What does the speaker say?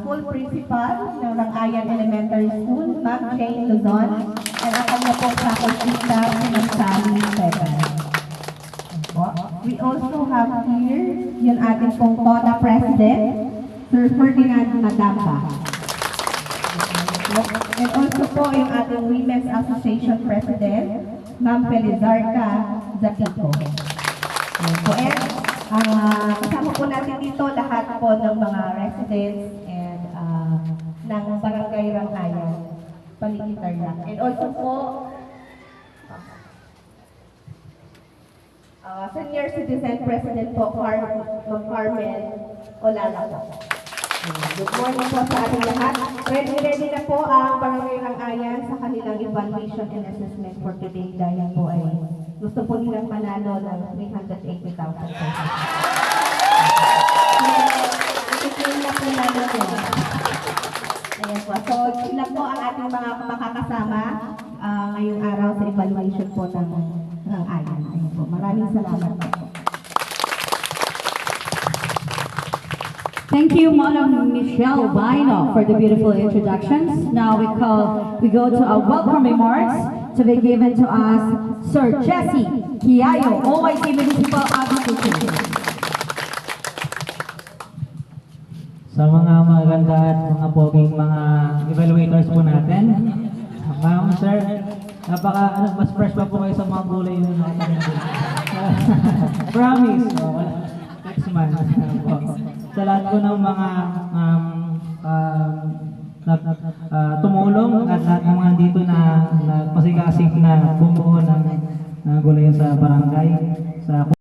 School Principal ng Rangayan Elementary School, Ma'am Jane Luzon, and ang kanya pong faculty staff ng Sally Segan. We also have here yung ating pong TONA President, Sir Ferdinand Madamba. And also po yung ating Women's Association President, Ma'am Felizarca Zapico. And kasama po natin dito lahat po ng mga residents and ng Barangay Rangayan, Paligid-Tarlac. And also po, Senior Citizen President po, Carmen Olala po. Good morning po sa ating lahat. Ready na po ang Barangay Rangayan sa kanilang evaluation and assessment for today dahil po ay gusto po nilang manalo ng 380,000 pesos. Ito na po namin po. Ayan po. So, sila po ang ating mga makakasama ngayong araw sa evaluation po ng Rangayan. Ayan po. Maraming salamat po. Thank you, Madam Michelle Baino, for the beautiful introductions. Now we go to our welcome remarks to be given to us, Sir Jesse Kiayo, OIC Municipal Agriculture. Sa mga maganda at mga poging mga evaluators po natin, ma'am, sir, mas fresh pa po kayo sa mga gulay yun. Promise. Next month. Sa lahat po ng mga tumulong at lahat ng mga dito na pasigasig na bumuo ng gulay sa barangay. Sa